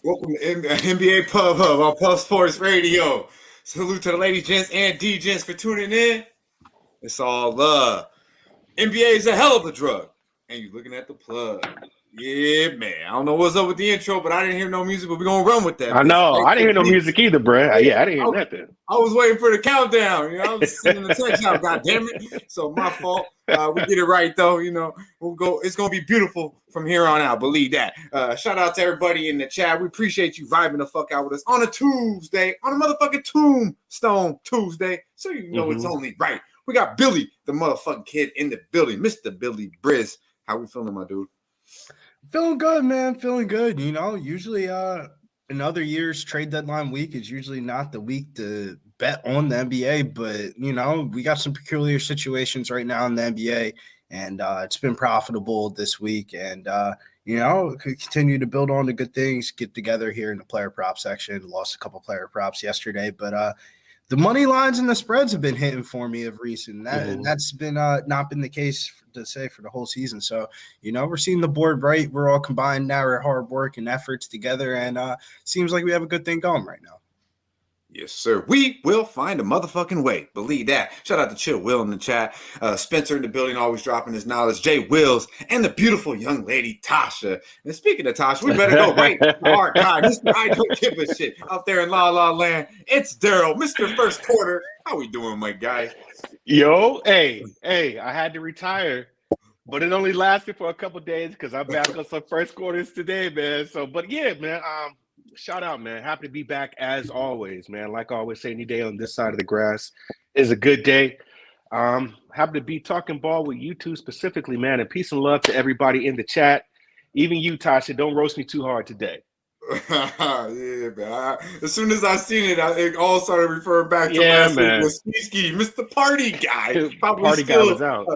Welcome to NBA Pub Hub on Pub Sports Radio. Salute to the ladies, gents, and D-gents for tuning in. It's all love. NBA is a hell of a drug. And you're looking at the plug. Yeah, man. I don't know what's up with the intro, but I didn't hear no music, but we're going to run with that. I know. I didn't hear no music either, bro. Yeah, I didn't hear nothing. I was waiting for the countdown. I was singing the touchdown, God damn it. So my fault. We get it right, though. We'll go. It's going to be beautiful from here on out. Believe that. Shout out to everybody in the chat. We appreciate you vibing the fuck out with us on a Tuesday, on a motherfucking Tombstone Tuesday. So you know it's only right. We got Billy, the motherfucking kid, in the building. Mr. Billy Briz. How we feeling, my dude? Feeling good, man. Feeling good. Usually in other years, trade deadline week is usually not the week to bet on the NBA, but, we got some peculiar situations right now in the NBA, and it's been profitable this week. And, continue to build on the good things, get together here in the player prop section. Lost a couple player props yesterday, but the money lines and the spreads have been hitting for me of recent. That's been not been the case to say for the whole season. So, we're seeing the board right. We're all combined now. Our hard work and efforts together, and seems like we have a good thing going right now. Yes, sir. We will find a motherfucking way. Believe that. Shout out to Chill Will in the chat. Spencer in the building, always dropping his knowledge. Jay Wills and the beautiful young lady, Tasha. And speaking of Tasha, we better go right to our guy. Mr. I don't give a shit out there in La La Land. It's Derl, Mr. First Quarter. How we doing, my guy? Yo, hey, I had to retire, but it only lasted for a couple days because I'm back on some first quarters today, man. So, but yeah, man, shout out, man. Happy to be back as always, man. Like I always say, any day on this side of the grass is a good day. Happy to be talking ball with you two specifically, man. And peace and love to everybody in the chat. Even you, Tasha, don't roast me too hard today. Yeah, man. As soon as I seen it, it all started referring back to last week with Ski, Mr. Party Guy. Party guy was out.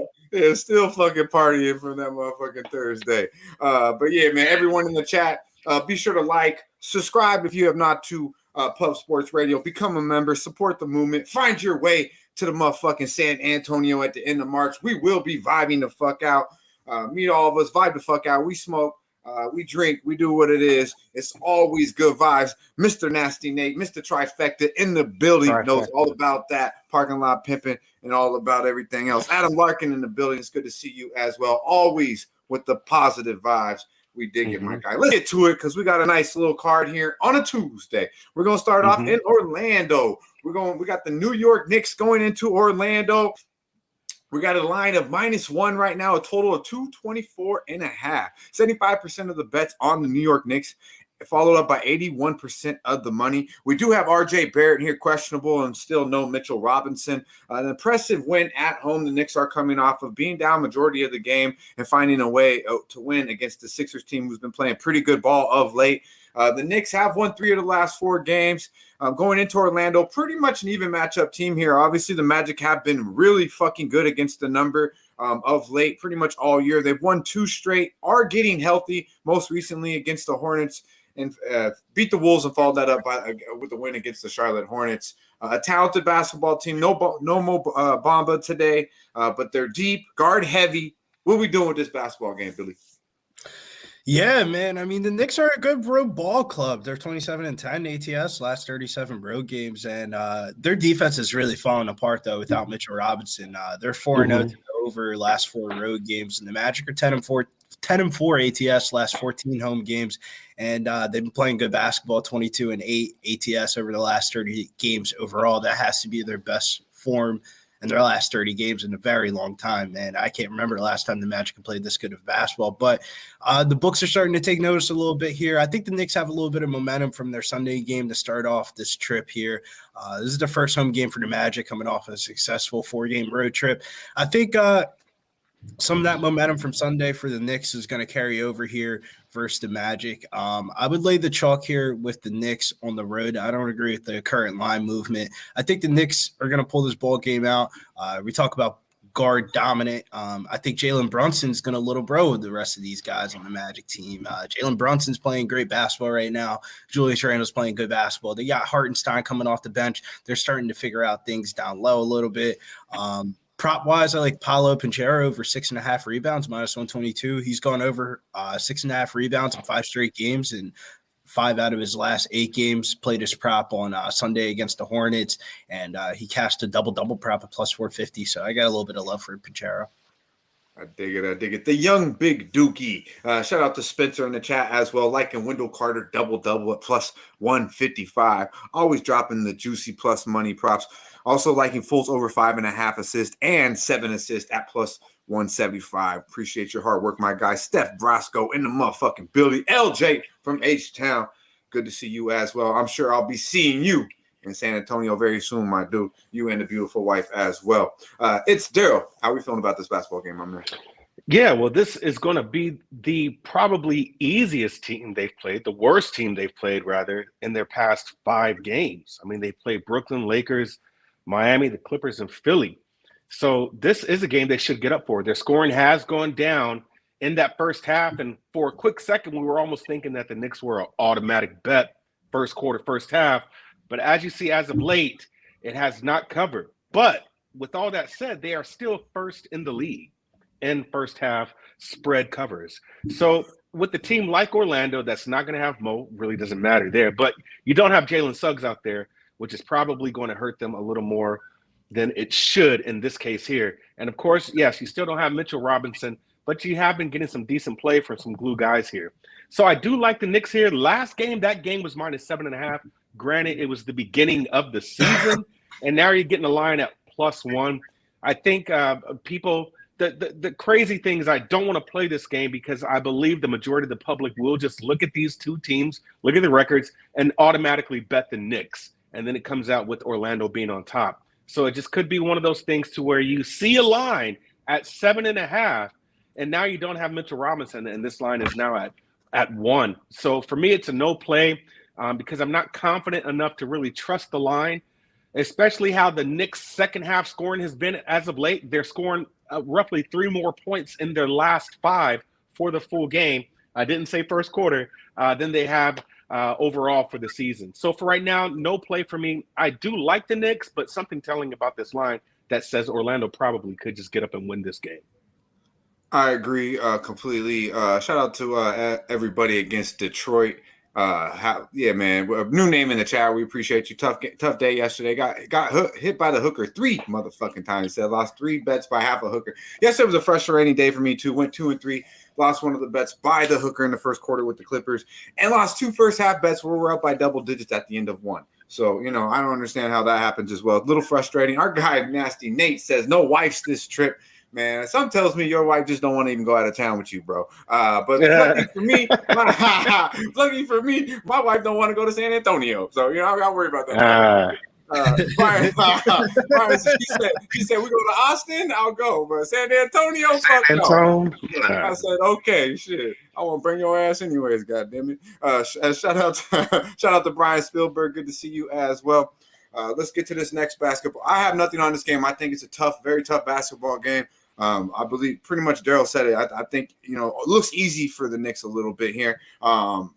Still fucking partying from that motherfucking Thursday. But yeah, man, everyone in the chat, be sure to like, subscribe if you have not to Pub Sports Radio. Become a member, support the movement, find your way to the motherfucking San Antonio at the end of March. We will be vibing the fuck out. Meet all of us, vibe the fuck out. We smoke. We drink, we do what it is. It's always good vibes. Mr. Nasty Nate, Mr. Trifecta in the building knows all about that. Parking lot pimping and all about everything else. Adam Larkin in the building. It's good to see you as well. Always with the positive vibes. We dig it, my guy. Let's get to it because we got a nice little card here on a Tuesday. We're gonna start off in Orlando. We got the New York Knicks going into Orlando. We got a line of -1 right now, a total of 224.5. 75% of the bets on the New York Knicks, followed up by 81% of the money. We do have RJ Barrett here, questionable, and still no Mitchell Robinson. An impressive win at home. The Knicks are coming off of being down majority of the game and finding a way to win against the Sixers team who's been playing pretty good ball of late. The Knicks have won 3 of the last 4 games. Going into Orlando, pretty much an even matchup team here. Obviously, the Magic have been really fucking good against the number of late, pretty much all year. They've won 2 straight, are getting healthy, most recently against the Hornets, and beat the Wolves and followed that up with the win against the Charlotte Hornets. A talented basketball team. No Mo Bamba today, but they're deep, guard heavy. What are we doing with this basketball game, Billy? Yeah, man. I mean, the Knicks are a good road ball club. They're 27-10 ATS last 37 road games, and their defense is really falling apart though without Mitchell Robinson. They're 4-0 over last 4 road games, and the Magic are 10-4 ATS last 14 home games, and they've been playing good basketball, 22-8 ATS over the last 30 games overall. That has to be their best form in their last 30 games in a very long time, man. I can't remember the last time the Magic have played this good of basketball, but the books are starting to take notice a little bit here. I think the Knicks have a little bit of momentum from their Sunday game to start off this trip here. This is the first home game for the Magic coming off a successful 4-game road trip. I think some of that momentum from Sunday for the Knicks is going to carry over here versus the Magic. I would lay the chalk here with the Knicks on the road. I don't agree with the current line movement. I think the Knicks are going to pull this ball game out. We talk about guard dominant. I think Jalen Brunson's going to little bro with the rest of these guys on the Magic team. Jalen Brunson's playing great basketball right now. Julius Randle's playing good basketball. They got Hartenstein coming off the bench. They're starting to figure out things down low a little bit. Prop wise, I like Paolo Pincheiro over 6.5 rebounds, -122. He's gone over 6.5 rebounds in 5 straight games, and 5 out of his last 8 games. Played his prop on Sunday against the Hornets, and he cashed a double-double prop at plus 450. So I got a little bit of love for Pajero. I dig it. The young big Dookie. Shout out to Spencer in the chat as well. Liking Wendell Carter double at plus 155. Always dropping the juicy plus money props. Also liking Fultz over 5.5 assists and 7 assists at plus 175. Appreciate your hard work, my guy. Steph Brasco in the motherfucking building. LJ from H-Town. Good to see you as well. I'm sure I'll be seeing you in San Antonio very soon, my dude. You and the beautiful wife as well. It's Derl. How are we feeling about this basketball game, my man? Yeah, well, this is going to be the probably easiest team they've played, the worst team they've played, rather, in their past 5 games. I mean, they played Brooklyn, Lakers, Miami, the Clippers, and Philly. So this is a game they should get up for. Their scoring has gone down in that first half, and for a quick second, we were almost thinking that the Knicks were an automatic bet first quarter, first half. But as you see, as of late, it has not covered. But with all that said, they are still first in the league in first half spread covers. So with a team like Orlando, that's not going to have Mo, really doesn't matter there. But you don't have Jalen Suggs out there, which is probably going to hurt them a little more than it should in this case here. And of course, yes, you still don't have Mitchell Robinson, but you have been getting some decent play from some glue guys here. So I do like the Knicks here. Last game, that game was minus 7.5. Granted, it was the beginning of the season, and now you're getting a line at +1. I think people the crazy thing is I don't want to play this game because I believe the majority of the public will just look at these two teams, look at the records, and automatically bet the Knicks. And then it comes out with Orlando being on top. So it just could be one of those things to where you see a line at 7.5, and now you don't have Mitchell Robinson, and this line is now at 1. So for me, it's a no play. Because I'm not confident enough to really trust the line, especially how the Knicks' second half scoring has been as of late. They're scoring roughly 3 more points in their last 5 for the full game. I didn't say first quarter, than they have overall for the season. So for right now, no play for me. I do like the Knicks, but something telling about this line that says Orlando probably could just get up and win this game. I agree completely. Shout out to everybody against Detroit. Man, new name in the chat. We appreciate you. Tough day yesterday. Got hit by the hooker 3 motherfucking times. Said lost 3 bets by half a hooker. Yesterday was a frustrating day for me too. Went 2-3. Lost one of the bets by the hooker in the first quarter with the Clippers, and lost 2 first half bets where we're up by double digits at the end of one. So I don't understand how that happens as well. A little frustrating. Our guy Nasty Nate says no wife's this trip. Man, some tells me your wife just don't want to even go out of town with you, bro. But lucky for me, my wife don't want to go to San Antonio. So, I got worry about that. Brian, she said, we go to Austin, I'll go. But San Antonio, fuck no. I said, okay, shit. I won't bring your ass anyways, goddammit. Shout out to Brian Spielberg. Good to see you as well. Let's get to this next basketball. I have nothing on this game. I think it's a very tough basketball game. I believe pretty much Derl said it. I think, it looks easy for the Knicks a little bit here.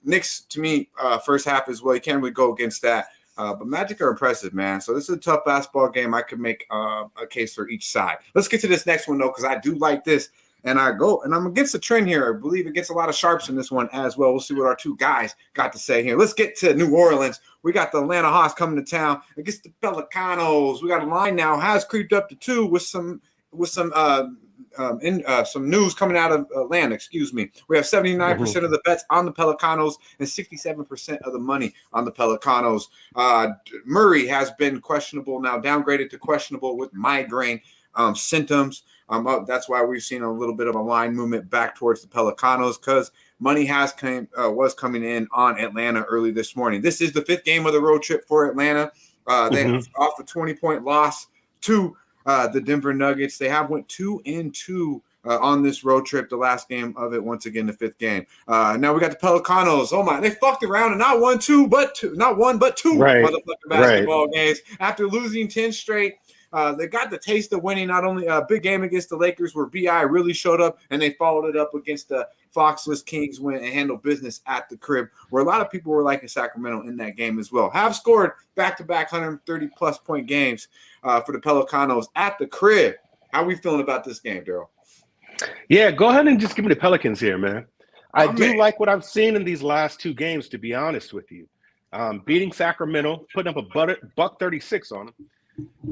Knicks, to me, first half as well. You can't really go against that. But Magic are impressive, man. So this is a tough basketball game. I could make a case for each side. Let's get to this next one, though, because I do like this. And I'm against the trend here. I believe it gets a lot of sharps in this one as well. We'll see what our two guys got to say here. Let's get to New Orleans. We got the Atlanta Hawks coming to town against the Pelicanos. We got a line now, has creeped up to 2 with some news coming out of Atlanta. Excuse me. We have 79% of the bets on the Pelicanos and 67% of the money on the Pelicanos. Murray has been questionable now, downgraded to questionable with migraine symptoms. That's why we've seen a little bit of a line movement back towards the Pelicanos because money was coming in on Atlanta early this morning. This is the 5th game of the road trip for Atlanta. They off a 20-point loss to the Denver Nuggets. They have went 2-2 on this road trip. The last game of it, once again, the 5th game. Now we got the Pelicanos. Oh my, they fucked around and not one but two motherfucking basketball games after losing 10 straight. They got the taste of winning not only a big game against the Lakers where B.I. really showed up, and they followed it up against the Foxless Kings win and handled business at the crib, where a lot of people were liking Sacramento in that game as well. Have scored back-to-back 130-plus point games for the Pelicanos at the crib. How are we feeling about this game, Daryl? Yeah, go ahead and just give me the Pelicans here, man. I do like what I've seen in these last two games, to be honest with you. Beating Sacramento, putting up a buck 36 on them,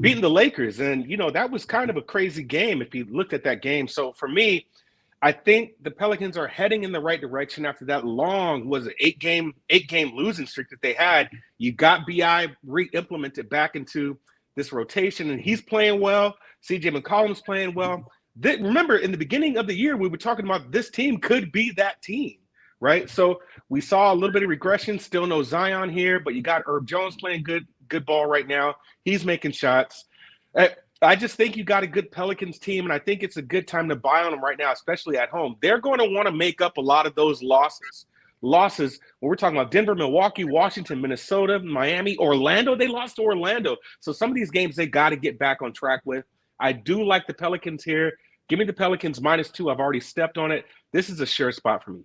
beating the Lakers. And, that was kind of a crazy game if you looked at that game. So for me, I think the Pelicans are heading in the right direction after that long, eight game losing streak that they had. You got BI re-implemented back into this rotation, and he's playing well. CJ McCollum's playing well. Remember, in the beginning of the year, we were talking about this team could be that team, right? So we saw a little bit of regression. Still no Zion here, but you got Herb Jones playing good ball right now. He's making shots. I just think you got a good Pelicans team, and I think it's a good time to buy on them right now, especially at home. They're going to want to make up a lot of those losses. When we're talking about Denver, Milwaukee, Washington, Minnesota, Miami, Orlando. They lost to Orlando. So some of these games they got to get back on track with. I do like the Pelicans here. Give me the Pelicans -2. I've already stepped on it. This is a sure spot for me.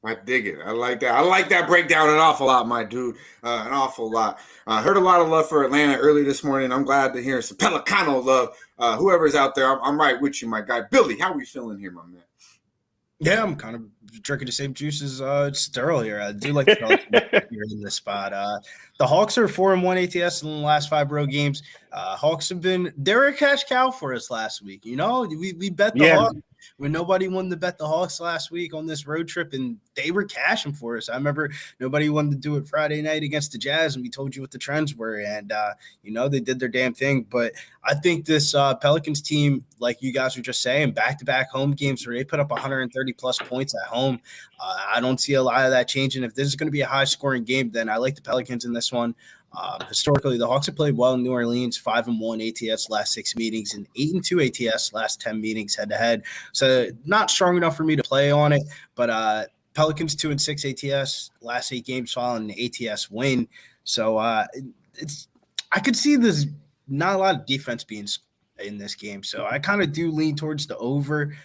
I dig it. I like that. I like that breakdown an awful lot, my dude. An awful lot. I heard a lot of love for Atlanta early this morning. I'm glad to hear some Pelicano love. Whoever's out there, I'm right with you, my guy. Billy, how we feeling here, my man? Yeah, I'm kind of drinking the same juice as Derl here. I do like the Pelicans here in this spot. The Hawks are 4-1 ATS in the last 5 road games. Hawks they're a cash cow for us last week. We bet the Hawks when nobody wanted to bet the Hawks last week on this road trip, and they were cashing for us. I remember nobody wanted to do it Friday night against the Jazz, and we told you what the trends were, and they did their damn thing. But I think this Pelicans team, like you guys were just saying, back-to-back home games where they put up 130-plus points at home. I don't see a lot of that changing. If this is going to be a high-scoring game, then I like the Pelicans in this one. Historically, the Hawks have played well in New Orleans, 5-1 ATS last 6 meetings and 8-2 ATS last 10 meetings head-to-head. So not strong enough for me to play on it, but Pelicans 2-6 ATS, last 8 games following an ATS win. So I could see there's not a lot of defense being in this game. So I kind of do lean towards the over.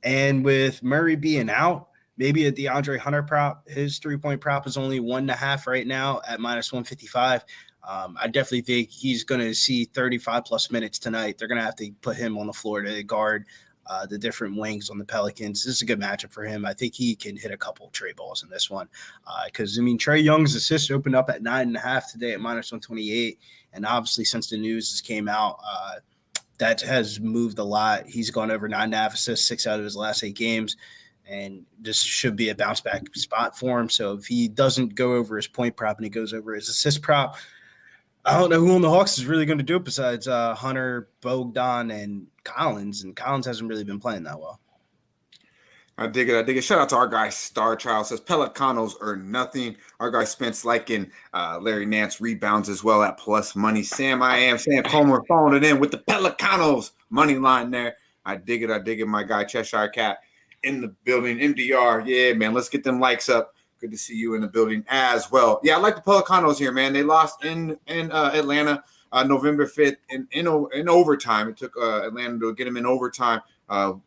And with Murray being out, maybe a DeAndre Hunter prop. His 3-point prop is only 1.5 right now at -155. I definitely think he's going to see 35-plus minutes tonight. They're going to have to put him on the floor to guard the different wings on the Pelicans. This is a good matchup for him. I think he can hit a couple of Trey balls in this one because, Trey Young's assist opened up at 9.5 today at -128. And obviously since the news came out, that has moved a lot. He's gone over 9.5 assists, 6 out of his last 8 games. And this should be a bounce back spot for him. So if he doesn't go over his point prop and he goes over his assist prop, I don't know who on the Hawks is really going to do it besides Hunter, Bogdan, and Collins. And Collins hasn't really been playing that well. I dig it. Shout out to our guy Star Child. Says Pelicanos are nothing. Our guy Spence liking Larry Nance rebounds as well at plus money. Sam Comer following it in with the Pelicanos money line there. I dig it, my guy Cheshire Cat in the building. MDR, yeah, man. Let's get them likes up. Good to see you in the building as well. Yeah, I like the Pelicanos here, man. They lost in Atlanta November 5th in overtime. It took Atlanta to get them in overtime.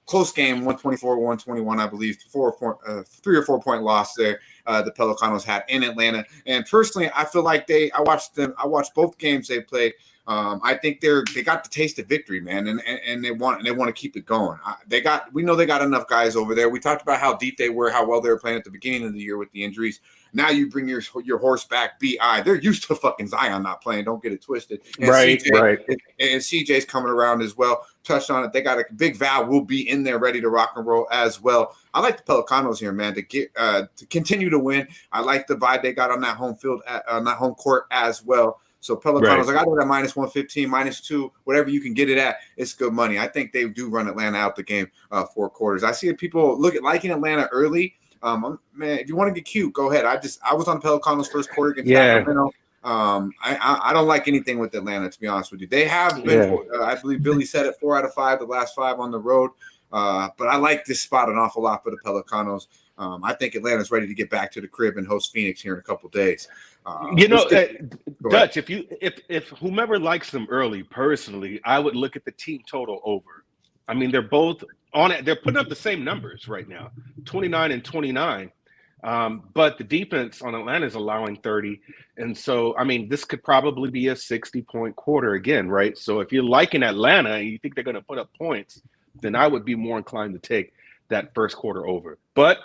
Close game, 124-121, I believe. 3 or 4 point loss there. The Pelicanos had in Atlanta. And personally, I feel like I watched both games they played. I think they got the taste of victory, man, and they want to keep it going. We know they got enough guys over there. We talked about how deep they were, how well they were playing at the beginning of the year with the injuries. Now you bring your horse back, BI. They're used to fucking Zion not playing. Don't get it twisted. And right. And CJ's coming around as well. Touched on it. They got a big Val will be in there ready to rock and roll as well. I like the Pelicanos here, man, to continue to win. I like the vibe they got on that home field, on that home court as well. So Pelicanos, I got it at -115, -2, whatever you can get it at. It's good money. I think they do run Atlanta out the game 4 quarters. I see people liking Atlanta early. Man, if you want to get cute, go ahead. I was on Pelicanos first quarter against Sacramento. I don't like anything with Atlanta, to be honest with you. They have been, I believe Billy said it, 4 out of 5, the last 5 on the road. But I like this spot an awful lot for the Pelicanos. I think Atlanta's ready to get back to the crib and host Phoenix here in a couple days. Dutch, if whomever likes them early, personally, I would look at the team total over. I mean, they're both on it. They're putting up the same numbers right now, 29 and 29. But the defense on Atlanta is allowing 30. And so, I mean, this could probably be a 60-point quarter again, right? So if you're liking Atlanta and you think they're going to put up points, then I would be more inclined to take that first quarter over. But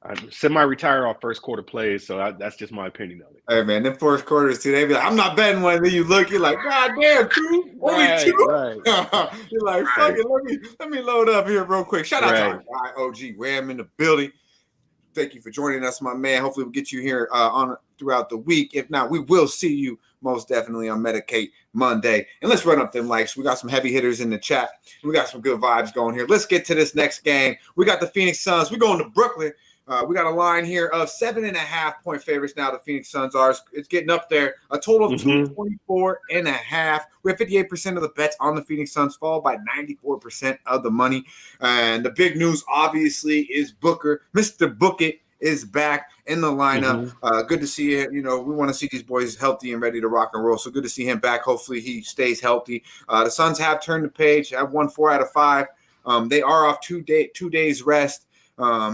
I'm semi-retired off first quarter plays, so that's just my opinion of it. Hey man, them first quarters too, they be like, I'm not betting one. Then you look, you're like, God damn, two, only Right, two. right. You're like, fuck it, let me load up here real quick. Shout out to our guy OG Ram in the building. Thank you for joining us, my man. Hopefully we'll get you here on throughout the week. If not, we will see you most definitely on Medicate Monday. And let's run up them likes. We got some heavy hitters in the chat. We got some good vibes going here. Let's get to this next game. We got the Phoenix Suns. We're going to Brooklyn. We got a line here of 7.5 point favorites now. The Phoenix Suns are. It's getting up there. A total of 224.5. We have 58% of the bets on the Phoenix Suns, followed by 94% of the money. And the big news, obviously, is Booker. Mr. Book It is back in the lineup. Good to see it. You know, we want to see these boys healthy and ready to rock and roll. So good to see him back. Hopefully he stays healthy. The Suns have turned the page. Have won 4 out of 5. They are off 2 days rest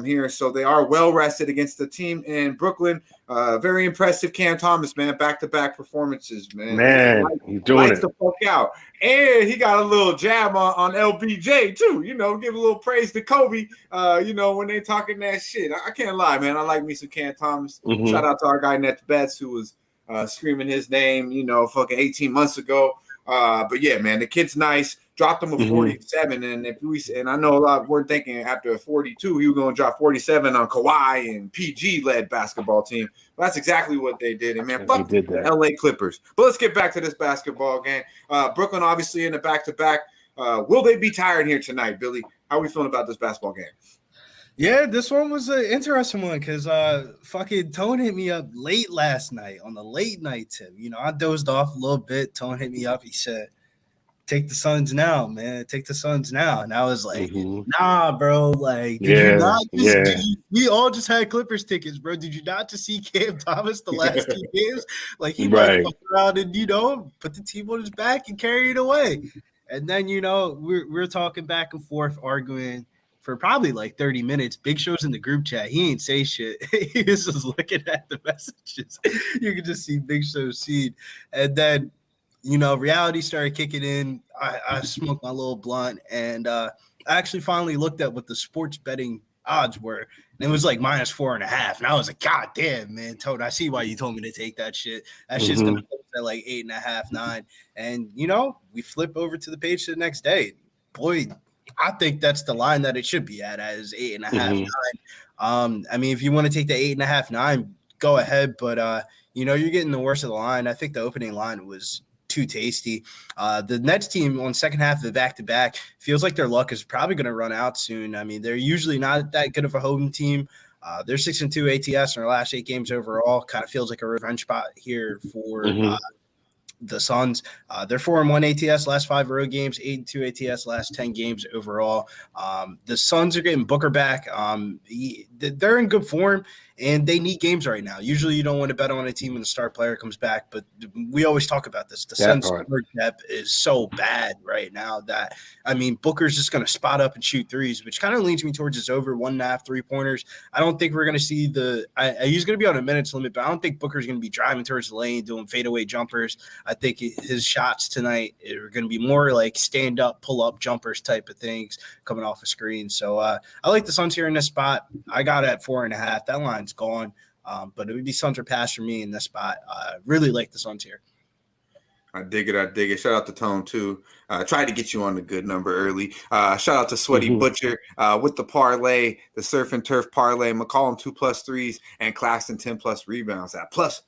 here, so they are well rested against the team in Brooklyn. Very impressive, Cam Thomas, man, back-to-back performances, man. He's doing it. The fuck out, and he got a little jab on LBJ too. You know, give a little praise to Kobe. You know, when they talking that shit, I can't lie, man. I like me some Cam Thomas. Shout out to our guy Nets Betts who was screaming his name, you know, fucking 18 months ago. But yeah, man, the kid's nice. Dropped him a 47, and I know a lot we're thinking after a 42, he was going to drop 47 on Kawhi and PG-led basketball team. But that's exactly what they did. And man, fuck the LA Clippers. But let's get back to this basketball game. Brooklyn obviously in the back-to-back. Will they be tired here tonight, Billy? How are we feeling about this basketball game? Yeah, this one was an interesting one because fucking Tone hit me up late last night on the late night tip. You know, I dozed off a little bit. Tone hit me up. He said, take the Suns now, man. Take the Suns now. And I was like, nah, bro. Like, did you not we all just had Clippers tickets, bro. Did you not just see Cam Thomas the last 2 games? Like, he might fuck around and, you know, put the team on his back and carry it away. And then, you know, we're talking back and forth, arguing for probably like 30 minutes. Big Show's in the group chat. He ain't say shit. He was just looking at the messages. You could just see Big Show's seed. And then, you know, reality started kicking in. I smoked my little blunt, and I actually finally looked at what the sports betting odds were. And it was like -4.5. And I was like, God damn, man, Toad, I see why you told me to take that shit. That shit's going to be at like 8.5, 9. And, you know, we flip over to the page the next day. Boy, I think that's the line that it should be at, as 8.5, 9. I mean, if you want to take the 8.5, 9, go ahead. But, you know, you're getting the worst of the line. I think the opening line was too tasty. The Nets team on second half of the back-to-back feels like their luck is probably going to run out soon. I mean, they're usually not that good of a home team. They're 6-2 ATS in their last 8 games overall. Kind of feels like a revenge spot here for the Suns. They're 4-1 ATS last 5 road games, 8-2 ATS last 10 games overall. The Suns are getting Booker back. They're in good form, and they need games right now. Usually you don't want to bet on a team when the star player comes back, but we always talk about this. The Suns' depth is so bad right now that, I mean, Booker's just going to spot up and shoot threes, which kind of leads me towards his over 1.5 3-pointers. I don't think we're going to see he's going to be on a minutes limit, but I don't think Booker's going to be driving towards the lane, doing fadeaway jumpers. I think his shots tonight are going to be more like stand-up, pull-up jumpers type of things coming off a screen. So I like the Suns here in this spot. I got it at 4.5. That line's gone, but it would be Suns or pass for me in this spot. Really like the Suns here. I dig it. Shout out to Tone, too. Tried to get you on the good number early. Shout out to Sweaty Butcher with the parlay, the Surf and Turf parlay. McCollum 2+ threes and Claxton 10+ rebounds at +3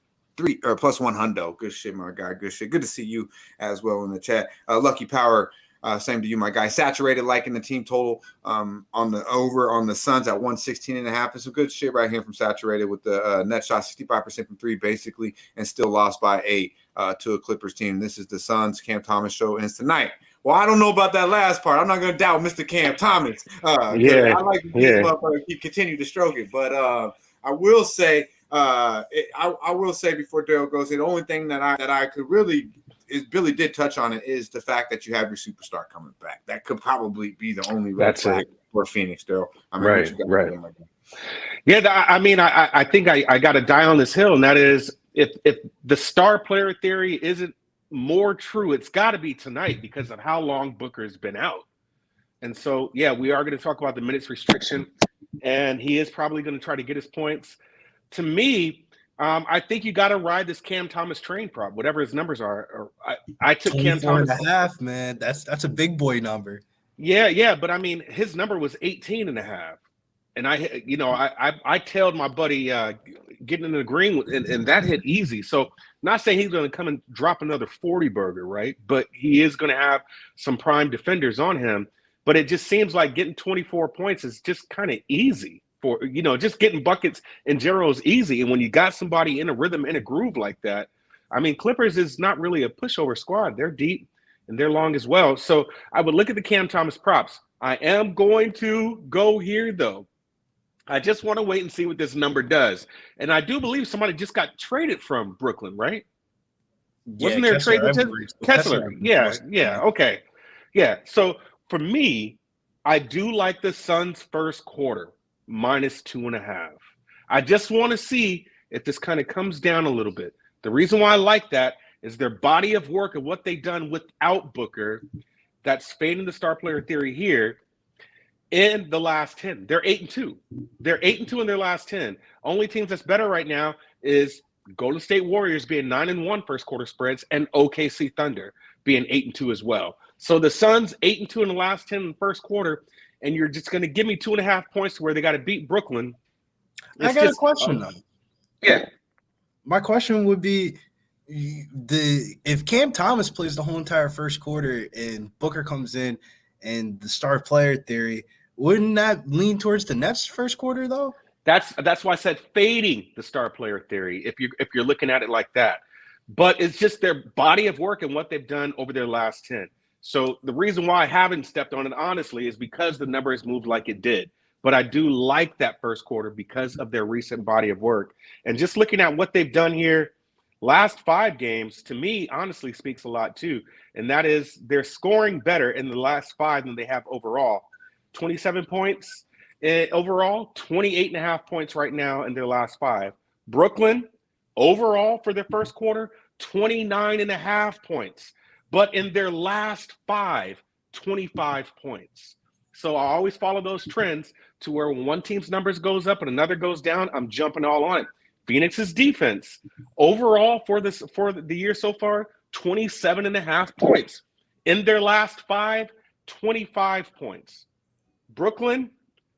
or +100. Good shit, my guy. Good shit. Good to see you as well in the chat. Lucky Power. Same to you, my guy. Saturated liking the team total on the over on the Suns at 116.5. It's some good shit right here from Saturated with the net shot 65% from 3 basically, and still lost by 8 to a Clippers team. This is the Suns. Cam Thomas show ends tonight. Well, I don't know about that last part. I'm not going to doubt Mr. Cam Thomas. I like this motherfucker continue to stroke it, but I will say I will say before Derl goes, the only thing that I could really is Billy did touch on it is the fact that you have your superstar coming back. That could probably be the only red flag for Phoenix, Derl. I mean, right. Yeah, I mean, I think I got to die on this hill, and that is if the star player theory isn't more true, it's got to be tonight because of how long Booker's been out. And so, yeah, we are going to talk about the minutes restriction, and he is probably going to try to get his points. To me, I think you got to ride this Cam Thomas train prop, whatever his numbers are. I took Cam 24 Thomas. and a half, man. That's a big boy number. Yeah, but I mean, his number was 18 and a half. And I tailed my buddy getting in the green, and that hit easy. So not saying he's going to come and drop another 40 burger, right? But he is going to have some prime defenders on him. But it just seems like getting 24 points is just kind of easy for, just getting buckets in general is easy. And when you got somebody in a rhythm, in a groove like that, I mean, Clippers is not really a pushover squad. They're deep and they're long as well. So I would look at the Cam Thomas props. I am going to go here, though. I just want to wait and see what this number does. And I do believe somebody just got traded from Brooklyn, right? Yeah, Wasn't there a trade with Kessler? Yeah, okay. Yeah, so for me, I do like the Suns' first quarter, -2.5. I just want to see if this kind of comes down a little bit. The reason why I like that is their body of work and what they've done without Booker that's fading the star player theory here. In the last 10, they're 8-2. They're 8-2 in their last 10. Only teams that's better right now is Golden State Warriors being 9-1 first quarter spreads and OKC Thunder being 8-2 as well. So the Suns 8-2 in the last 10 in the first quarter, and you're just going to give me 2.5 points to where they got to beat Brooklyn. I got a question though. Yeah, my question would be if Cam Thomas plays the whole entire first quarter and Booker comes in and the star player theory. Wouldn't that lean towards the Nets first quarter though? That's why I said fading the star player theory if you're looking at it like that. But it's just their body of work and what they've done over their last 10. So the reason why I haven't stepped on it honestly is because the number has moved like it did. But I do like that first quarter because of their recent body of work. And just looking at what they've done here, last 5 games, to me, honestly speaks a lot too. And that is they're scoring better in the last 5 than they have overall. 27 points overall, 28.5 points right now in their last 5. Brooklyn, overall for their first quarter, 29.5 points. But in their last 5, 25 points. So I always follow those trends to where when one team's numbers goes up and another goes down, I'm jumping all on it. Phoenix's defense, overall for the year so far, 27.5 points. In their last 5, 25 points. Brooklyn,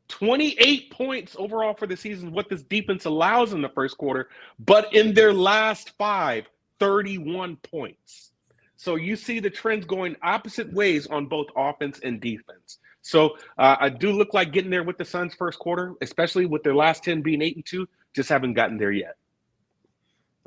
28 points overall for the season, what this defense allows in the first quarter, but in their last 5, 31 points. So you see the trends going opposite ways on both offense and defense. So I do look like getting there with the Suns first quarter, especially with their last 10 being 8-2. Just haven't gotten there yet.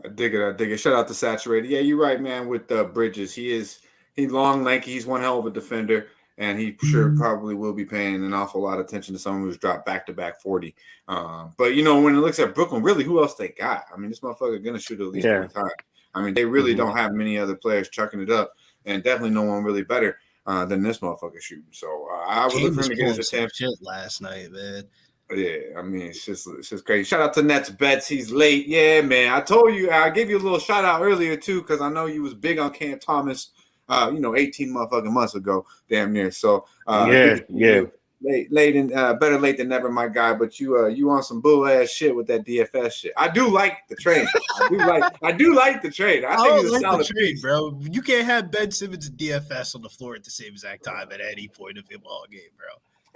I dig it. Shout out to Saturated. Yeah, you're right, man, with Bridges. He's long, lanky. He's one hell of a defender, and he sure probably will be paying an awful lot of attention to someone who's dropped back-to-back 40. But, when it looks at Brooklyn, really, who else they got? I mean, this motherfucker going to shoot at least 1 time. I mean, they really don't have many other players chucking it up, and definitely no one really better than this motherfucker shooting. So I was looking to get his attention. Shit last night, man. Yeah, I mean, it's just crazy. Shout out to Nets Bets. He's late. Yeah, man. I told you, I gave you a little shout out earlier too, because I know you was big on Cam Thomas, 18 motherfucking months ago, damn near. So late and better late than never, my guy. But you on some bull ass shit with that DFS shit. I do like the trade. I do like the trade. I think it's a solid trade, bro. You can't have Ben Simmons and DFS on the floor at the same exact time at any point of the ball game, bro.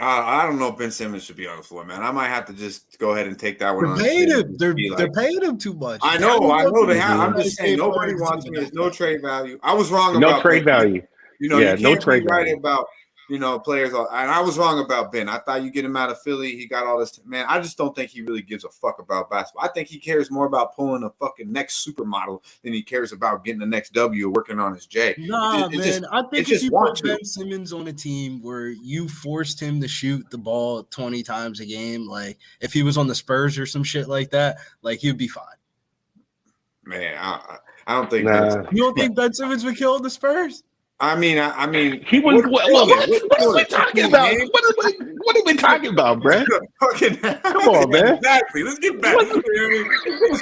I don't know if Ben Simmons should be on the floor, man. I might have to just go ahead and take that one. They're paying him too much. I know they have. I'm just saying nobody wants me. There's no trade value. I was wrong about no trade value. You can't be right about players. And I was wrong about Ben. I thought you get him out of Philly. He got all this. Man, I just don't think he really gives a fuck about basketball. I think he cares more about pulling a fucking next supermodel than he cares about getting the next W or working on his J. Nah, man. I think if you put Ben Simmons on a team where you forced him to shoot the ball 20 times a game, like if he was on the Spurs or some shit like that, like he'd be fine. Man, I don't think. You don't think Ben Simmons would kill the Spurs? I mean, he was. What are we talking about? What are we talking about, bro? Come on, man. Exactly. Let's get back. That's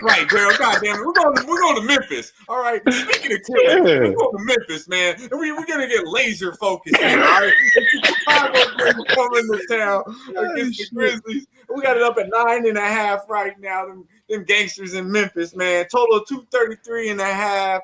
right, Daryl. God damn it, we're going to Memphis. All right. Speaking of killing, we're going to Memphis, man, and we're gonna get laser focused here. All right. Chicago coming to town against the Grizzlies. We got it up at 9.5 right now. Them gangsters in Memphis, man. Total of 233.5.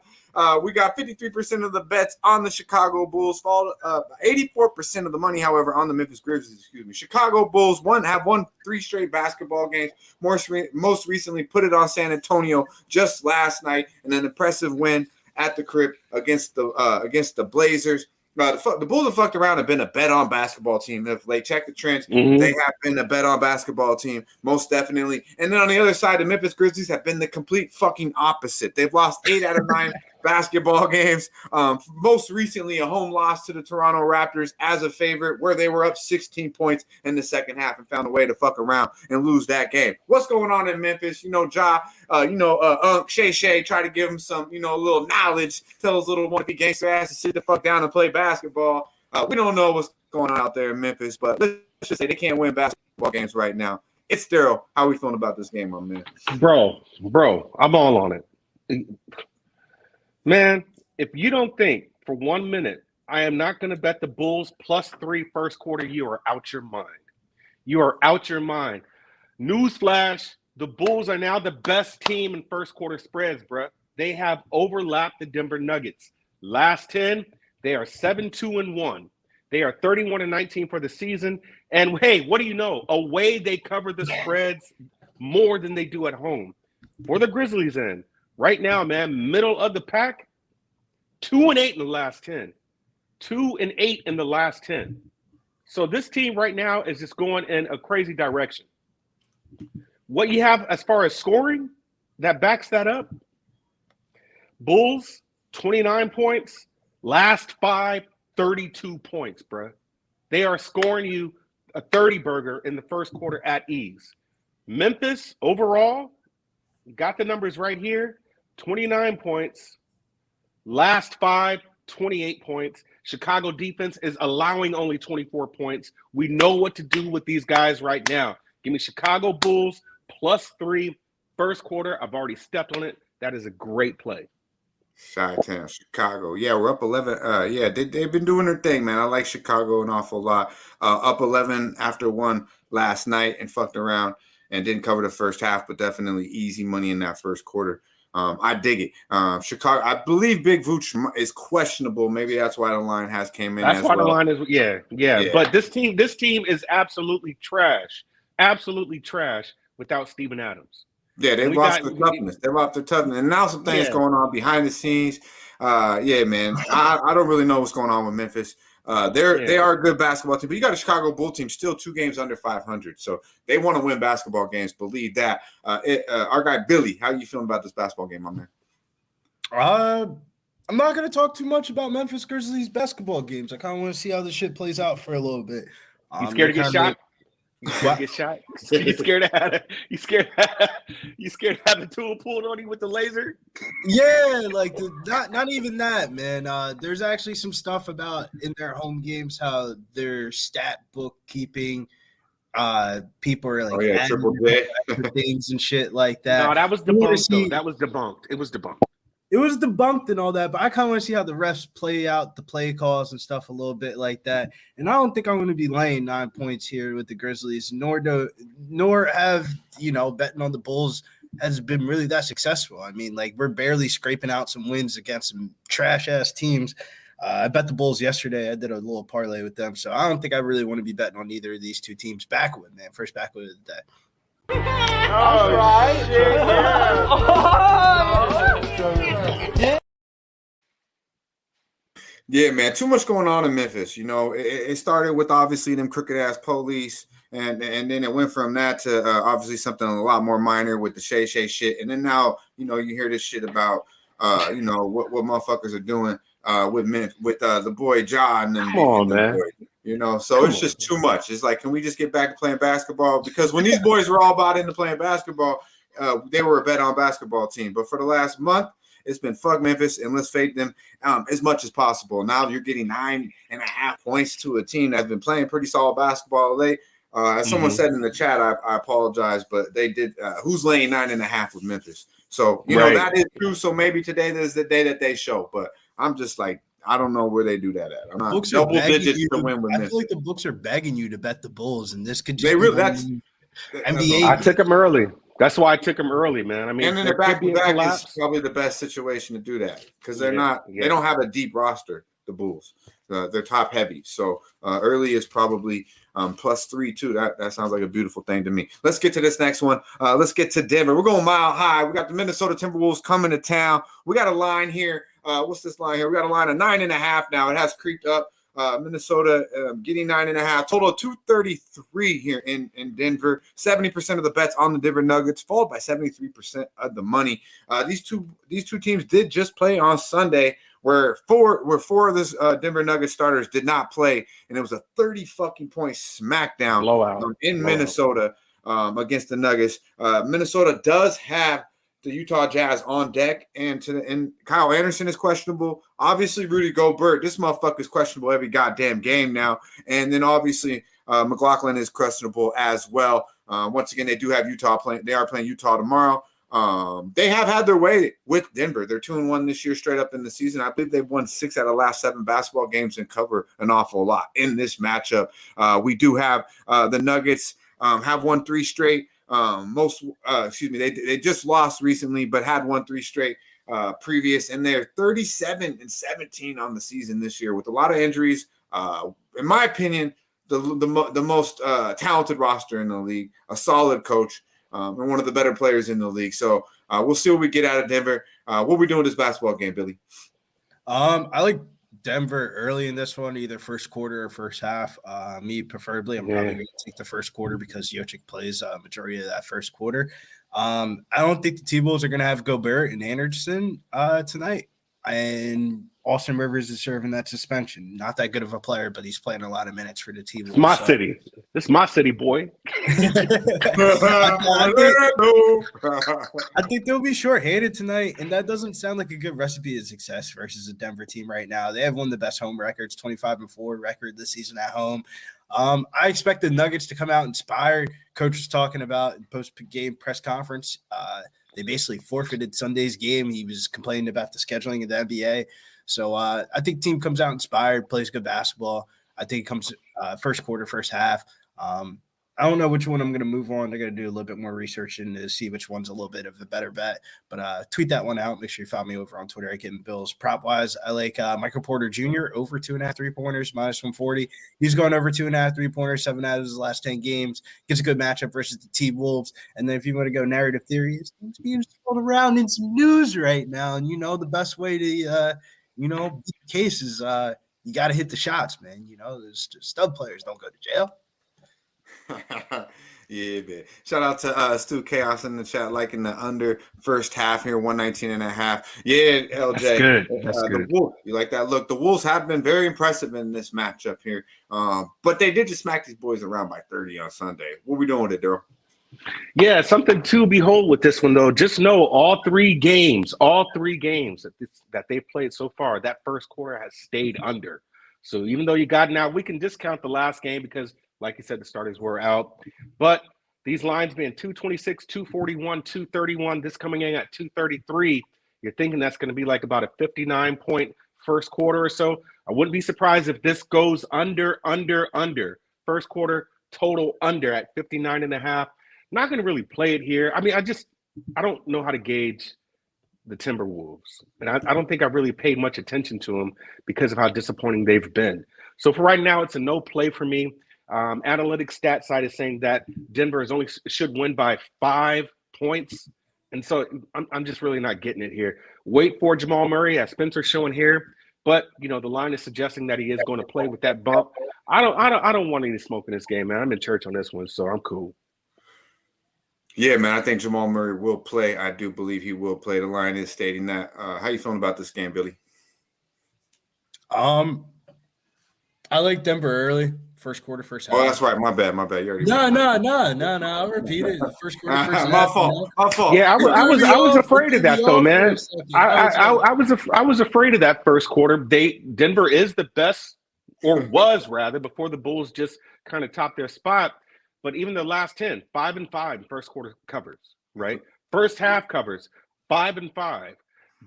We got 53% of the bets on the Chicago Bulls, 84% of the money, however, on the Memphis Grizzlies. Excuse me. Chicago Bulls have won 3 straight basketball games. Most recently, put it on San Antonio just last night, and an impressive win at the crib against the Blazers. The Bulls have fucked around and been a bet-on basketball team. If they check the trends, they have been a bet-on basketball team, most definitely. And then on the other side, the Memphis Grizzlies have been the complete fucking opposite. They've lost 8 out of 9 basketball games. Most recently, a home loss to the Toronto Raptors as a favorite, where they were up 16 points in the second half and found a way to fuck around and lose that game. What's going on in Memphis? Shay try to give him some, a little knowledge. Tell those little wannabe gangster ass to sit the fuck down and play basketball. We don't know what's going on out there in Memphis, but let's just say they can't win basketball games right now. It's Daryl. How are we feeling about this game, my man? Bro, I'm all on it. Man, if you don't think for 1 minute I am not going to bet the Bulls +3 first quarter, you are out your mind. You are out your mind. Newsflash, the Bulls are now the best team in first quarter spreads, bro. They have overlapped the Denver Nuggets. Last 10, they are 7-2-1. They are 31-19 for the season. And hey, what do you know? Away, they cover the spreads more than they do at home. For the Grizzlies end. Right now, man, middle of the pack, 2-8 in the last 10. 2-8 in the last 10. So this team right now is just going in a crazy direction. What you have as far as scoring that backs that up, Bulls, 29 points. Last 5, 32 points, bro. They are scoring you a 30-burger in the first quarter at ease. Memphis, overall, got the numbers right here. 29 points. Last 5, 28 points. Chicago defense is allowing only 24 points. We know what to do with these guys right now. Give me Chicago Bulls +3 first quarter. I've already stepped on it. That is a great play. Chi-Town, Chicago. Yeah, we're up 11. They've been doing their thing, man. I like Chicago an awful lot. Up 11 after 1 last night and fucked around and didn't cover the first half, but definitely easy money in that first quarter. I dig it. Chicago, I believe Big Vooch is questionable. Maybe that's why the line has came in. That's why well. The line is, yeah. But this team is absolutely trash. Absolutely trash without Steven Adams. Yeah, they lost the toughness. They lost the toughness. And now some things going on behind the scenes. Man. I don't really know what's going on with Memphis. They are a good basketball team, but you got a Chicago Bull team still 2 games under 500. So they want to win basketball games. Believe that. Our guy Billy, how you feeling about this basketball game, my man? I'm not going to talk too much about Memphis Grizzlies basketball games. I kind of want to see how this shit plays out for a little bit. You scared to get shot? You scared to get shot? You scared to have the tool pulled on you with the laser? Yeah, like not even that, man. There's actually some stuff about in their home games how their stat bookkeeping, people are like Triple J things and shit like that. No, that was debunked. Though. That was debunked. It was debunked. It was debunked and all that, but I kind of want to see how the refs play out the play calls and stuff a little bit like that. And I don't think I'm going to be laying 9 points here with the Grizzlies, nor have, betting on the Bulls has been really that successful. I mean, like, we're barely scraping out some wins against some trash-ass teams. I bet the Bulls yesterday. I did a little parlay with them, so I don't think I really want to be betting on either of these two teams. Backwood, man. First backwood of the day. All right. Yeah, man. Too much going on in Memphis. It started with obviously them crooked ass police, and then it went from that to obviously something a lot more minor with the Shay shit, and then now you hear this shit about what motherfuckers are doing with the boy John and come on, man. So it's just too much. It's like, can we just get back to playing basketball? Because when these boys were all about into playing basketball, they were a bet on basketball team. But for the last month, It's been fuck Memphis and let's fade them as much as possible. Now you're getting 9.5 points to a team that's been playing pretty solid basketball late. As someone said in the chat, I apologize, but they did. Who's laying 9.5 with Memphis? So you know that is true. So maybe today is the day that they show. But I'm just like, I don't know where they do that at. I'm not double digits to win with Memphis. I feel like the books are begging you to bet the Bulls, and this could just they really NBA. I took them early. That's why I took them early, man. I mean, and in the back to back is probably the best situation to do that because they're they don't have a deep roster. The Bulls, they're top heavy. So early is probably +3 too. That sounds like a beautiful thing to me. Let's get to this next one. Let's get to Denver. We're going mile high. We got the Minnesota Timberwolves coming to town. We got a line here. What's this line here? We got a line of 9.5 now. It has creeped up. Minnesota getting 9.5. Total of 233 here in Denver. 70% of the bets on the Denver Nuggets, followed by 73% of the money. These two teams did just play on Sunday, where four of this Denver Nuggets starters did not play, and it was a 30 fucking point smackdown blowout in Minnesota against the Nuggets. Minnesota does have the Utah Jazz on deck, and Kyle Anderson is questionable. Obviously, Rudy Gobert, this motherfucker is questionable every goddamn game now. And then obviously McLaughlin is questionable as well. Once again, they do have Utah playing. They are playing Utah tomorrow. They have had their way with Denver. They're 2-1 this year straight up in the season. I believe they've won 6 out of the last 7 basketball games and cover an awful lot in this matchup. We do have the Nuggets have won 3 straight. They just lost recently, but had won 3 straight previous, and they're 37-17 on the season this year with a lot of injuries. In my opinion, the most talented roster in the league, a solid coach, and one of the better players in the league. So we'll see what we get out of Denver. What are we doing this basketball game, Billy? I like Denver early in this one, either first quarter or first half. Me preferably, I'm probably going to take the first quarter because Jokic plays majority of that first quarter. I don't think the T-Wolves are going to have Gobert and Anderson tonight. And Austin Rivers is serving that suspension. Not that good of a player, but he's playing a lot of minutes for the T-Wolves. It's my city. This is my city, boy. I think they'll be shorthanded tonight, and that doesn't sound like a good recipe of success versus a Denver team right now. They have one of the best home records, 25-4 record this season at home. I expect the Nuggets to come out inspired. Coach was talking about in post-game press conference. They basically forfeited Sunday's game. He was complaining about the scheduling of the NBA. So I think team comes out inspired, plays good basketball. I think it comes first quarter, first half. I don't know which one I'm going to move on. I got to do a little bit more research and to see which one's a little bit of a better bet. But tweet that one out. Make sure you follow me over on Twitter at Getting Bills. Prop-wise, I like Michael Porter Jr. over 2.5 3-pointers, -140. He's going over 2.5 3-pointers, 7 out of his last 10 games. Gets a good matchup versus the T-Wolves. And then if you want to go narrative theory, it's being swirled around in some news right now. And, the best way to, beat the case is you got to hit the shots, man. Those stud players don't go to jail. Yeah, man. Shout out to Stu Chaos in the chat, liking the under first half here, 119.5. Yeah, LJ. That's good. That's good. You like that look? The Wolves have been very impressive in this matchup here, but they did just smack these boys around by 30 on Sunday. What are we doing with it, Derl? Yeah, something to behold with this one, though. Just know all three games that they've played so far, that first quarter has stayed under. So even though you got now, we can discount the last game because, like you said, the starters were out. But these lines being 226, 241, 231, this coming in at 233, you're thinking that's going to be like about a 59-point first quarter or so. I wouldn't be surprised if this goes under. First quarter total under at 59.5. Not going to really play it here. I mean, I don't know how to gauge the Timberwolves. And I don't think I really paid much attention to them because of how disappointing they've been. So for right now, it's a no play for me. Analytics stat side is saying that Denver should win by 5 points. And so I'm just really not getting it here. Wait for Jamal Murray, as Spencer's showing here. But, the line is suggesting that he is going to play with that bump. I don't want any smoke in this game, man. I'm in church on this one, so I'm cool. Yeah, man, I think Jamal Murray will play. I do believe he will play. The line is stating that. How you feeling about this game, Billy? I like Denver early. First quarter, first half. Oh, that's right. My bad. You already No. I'll repeat it. The first quarter, first my half. fault. My fault. Yeah, I was afraid of that though, man. I was afraid of that first quarter. Denver is the best, or was rather, before the Bulls just kind of topped their spot. But even the last 10, 5-5 first quarter covers, right? First half covers, 5-5.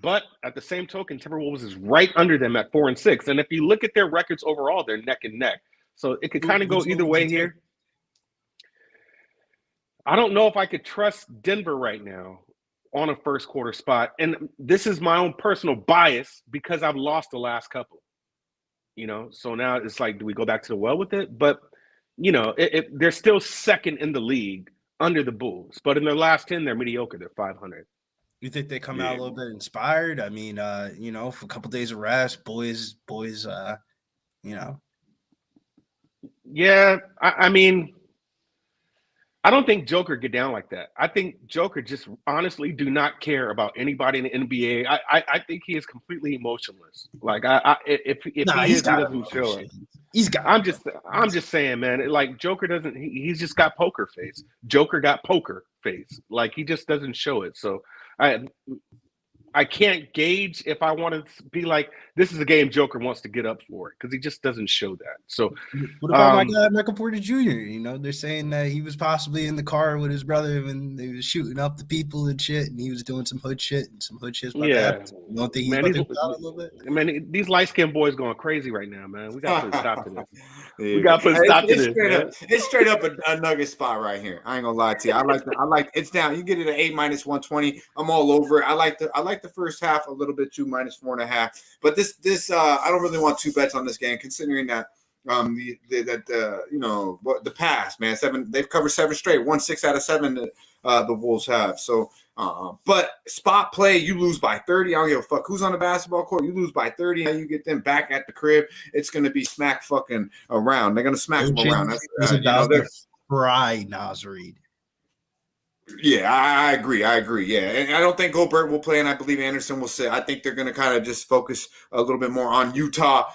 But at the same token, Timberwolves is right under them at 4-6. And if you look at their records overall, they're neck and neck. So it could kind of go either way here. I don't know if I could trust Denver right now on a first quarter spot. And this is my own personal bias because I've lost the last couple. So now it's like, do we go back to the well with it? But, they're still second in the league under the Bulls. But in their last 10, they're mediocre. They're 500. You think they come out a little bit inspired? I mean, for a couple days of rest, boys, Yeah, I mean, I don't think Joker get down like that. I think Joker just honestly do not care about anybody in the NBA. I think he is completely emotionless. Like if he doesn't show it. I'm just saying, man. Like Joker doesn't. He's just got poker face. Joker got poker face. Like he just doesn't show it. So I can't gauge if I want to be like, this is a game Joker wants to get up for it because he just doesn't show that. So what about my guy Michael Porter Jr.? They're saying that he was possibly in the car with his brother when they was shooting up the people and shit, and he was doing some hood shit. Yeah, you don't think he's about to a little bit? Man, these light skinned boys going crazy right now, man. We got to put a stop to this. We got to put a stop to this. It's straight up a nugget spot right here. I ain't gonna lie to you. I like it's down. You get it at A -120. I'm all over it. I like the first half a little bit too, -4.5. But this I don't really want 2 bets on this game, considering that the past, man, they've covered 7 straight, 6 out of 7 that the Wolves have. So but spot play, you lose by 30. I don't give a fuck who's on the basketball court. You lose by 30, and you get them back at the crib. It's gonna be smack fucking around. They're gonna smack them around. That's fry Naz Reid. Yeah, I agree. Yeah, and I don't think Gobert will play, and I believe Anderson will sit. I think they're going to kind of just focus a little bit more on Utah.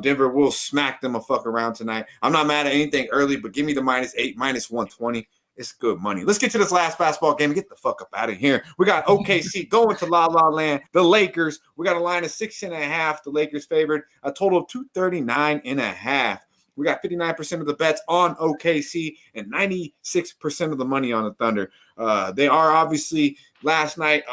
Denver will smack them a fuck around tonight. I'm not mad at anything early, but give me the -8, -120. It's good money. Let's get to this last basketball game and get the fuck up out of here. We got OKC going to La La Land. The Lakers. We got a line of 6.5. The Lakers favored. A total of 239.5. We got 59% of the bets on OKC and 96% of the money on the Thunder. They are obviously last night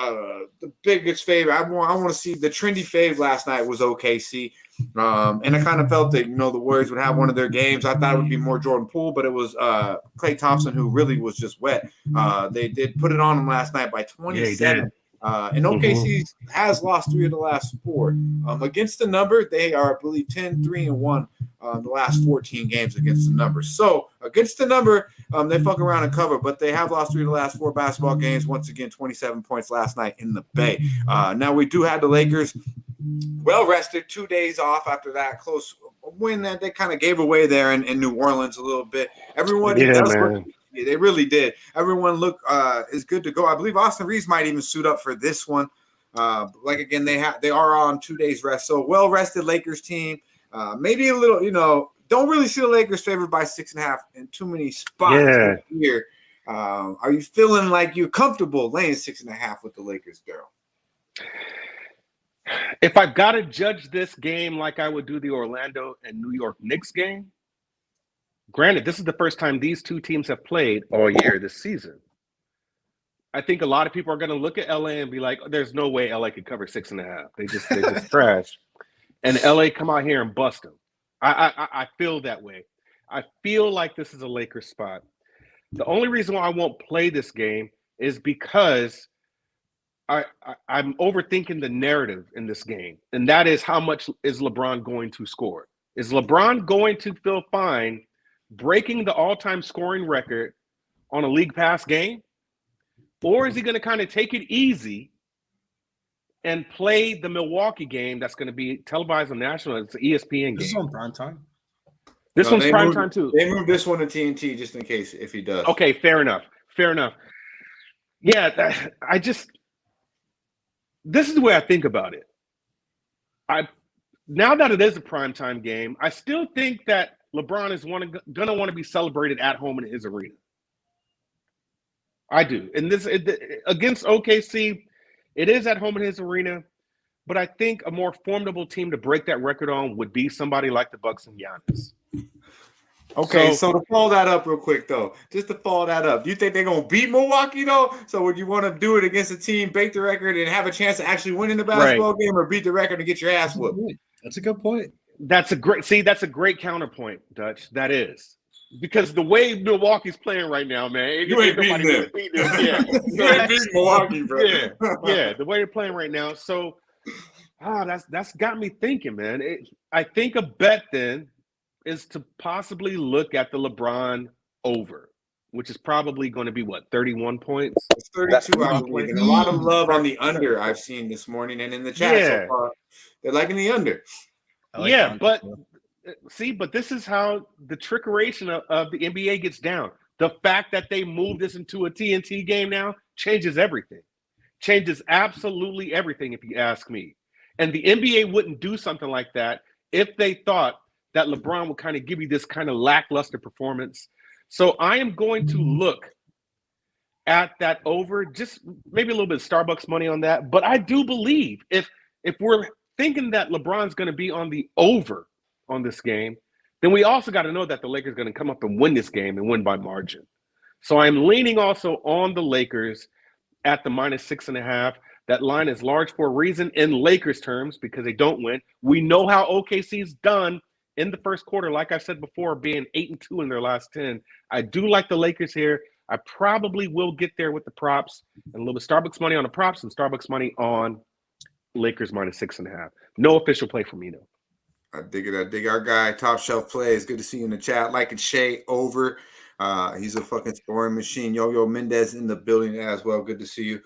the biggest favorite. I want to see the trendy fave last night was OKC. And I kind of felt that, the Warriors would have one of their games. I thought it would be more Jordan Poole, but it was Klay Thompson who really was just wet. They did put it on him last night by 27. Yeah, and OKC has lost 3 of the last 4. Against the number, they are, I believe, 10-3-1 the last 14 games against the number. So against the number, they fuck around and cover, but they have lost 3 of the last 4 basketball games. Once again, 27 points last night in the Bay. Now we do have the Lakers well rested, 2 days off after that close win that they kind of gave away there in New Orleans a little bit. Everyone, they really did. Everyone is good to go. I believe Austin Reeves might even suit up for this one. Again, they are on 2 days rest. So well rested Lakers team. Maybe a little, don't really see the Lakers favored by 6.5 in too many spots here. Are you feeling like you're comfortable laying 6.5 with the Lakers, Derl? If I've got to judge this game like I would do the Orlando and New York Knicks game, granted, this is the first time these 2 teams have played all year this season. I think a lot of people are going to look at LA and be like, there's no way LA could cover 6.5. They just trash. And LA come out here and bust them. I feel that way. I feel like this is a Lakers spot. The only reason why I won't play this game is because I'm overthinking the narrative in this game. And that is, how much is LeBron going to score? Is LeBron going to feel fine breaking the all-time scoring record on a league pass game? Or is he going to kind of take it easy and play the Milwaukee game that's going to be televised on national? It's an ESPN game. This is on prime time. This one's prime time too. They moved this one to TNT just in case if he does. Okay, fair enough. Yeah, this is the way I think about it. Now that it is a primetime game, I still think that LeBron is gonna want to be celebrated at home in his arena. I do. And against OKC, it is at home in his arena, but I think a more formidable team to break that record on would be somebody like the Bucks and Giannis. Okay, so to follow that up real quick, though, just to follow that up, do you think they're going to beat Milwaukee, though? So would you want to do it against a team, break the record, and have a chance to actually win in the basketball game, or beat the record and get your ass whooped? That's a good point. That's a great counterpoint, Dutch. That is. Because the way Milwauke's playing right now, man, you ain't beating them. Yeah. You ain't beating Milwaukee, bro. Yeah, the way they're playing right now. So, that's got me thinking, man. I think a bet then is to possibly look at the LeBron over, which is probably going to be, 31 points? It's 32, I believe. And a lot of love on the under I've seen this morning and in the chat so far. They're liking the under. But this is how the trickeration of the NBA gets down. The fact that they moved this into a TNT game now changes everything. Changes absolutely everything, if you ask me. And the NBA wouldn't do something like that if they thought that LeBron would kind of give you this kind of lackluster performance. So I am going to look at that over, just maybe a little bit of Starbucks money on that. But I do believe if we're thinking that LeBron's going to be on the over on this game, then we also got to know that the Lakers are going to come up and win this game and win by margin. So I'm leaning also on the Lakers at the -6.5. That line is large for a reason in Lakers terms because they don't win. We know how OKC's done in the first quarter, like I said before, being 8-2 in their last 10. I do like the Lakers here. I probably will get there with the props and a little bit Starbucks money on the props and Starbucks money on Lakers -6.5. No official play for me, though. I dig it. I dig our guy, Top Shelf Plays. Good to see you in the chat. Like and Shay over. He's a fucking scoring machine. Yo Mendez in the building as well. Good to see you.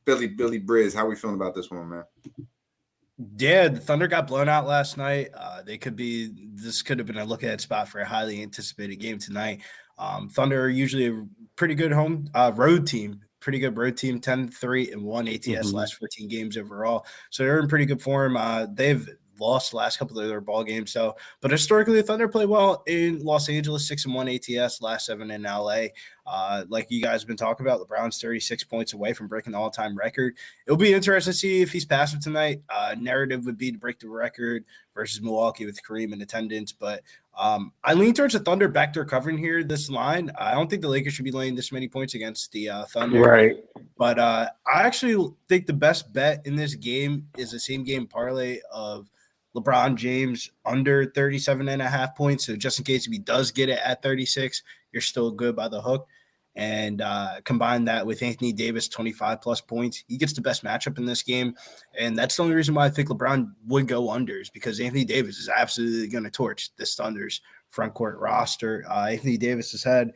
Billy Briz, how we feeling about this one, man? Yeah, the Thunder got blown out last night. This could have been a look-ahead spot for a highly anticipated game tonight. Thunder are usually a pretty good road team. Pretty good road team, 10-3-1 ATS last 14 games overall. So they're in pretty good form. They've lost the last couple of their ball games. But historically, the Thunder play well in Los Angeles, 6-1 ATS, last 7 in LA. Like you guys have been talking about, LeBron's 36 points away from breaking the all-time record. It'll be interesting to see if he's passive tonight. Narrative would be to break the record versus Milwaukee with Kareem in attendance. But I lean towards the Thunder back to covering here, this line. I don't think the Lakers should be laying this many points against the Thunder. Right. But I actually think the best bet in this game is the same game parlay of LeBron James under 37.5 points. So just in case if he does get it at 36, you're still good by the hook. And combine that with Anthony Davis, 25-plus points. He gets the best matchup in this game. And that's the only reason why I think LeBron would go unders, because Anthony Davis is absolutely going to torch this Thunder's front court roster. Anthony Davis has had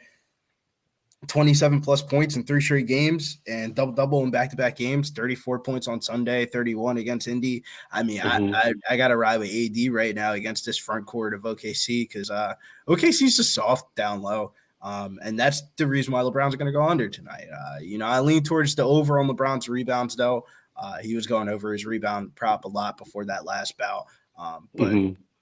27-plus points in 3 straight games and double-double in back-to-back games, 34 points on Sunday, 31 against Indy. I mean, I got to ride with AD right now against this front court of OKC because OKC's just soft down low. And that's the reason why LeBron's going to go under tonight. I lean towards the over on LeBron's rebounds, though. He was going over his rebound prop a lot before that last bout. But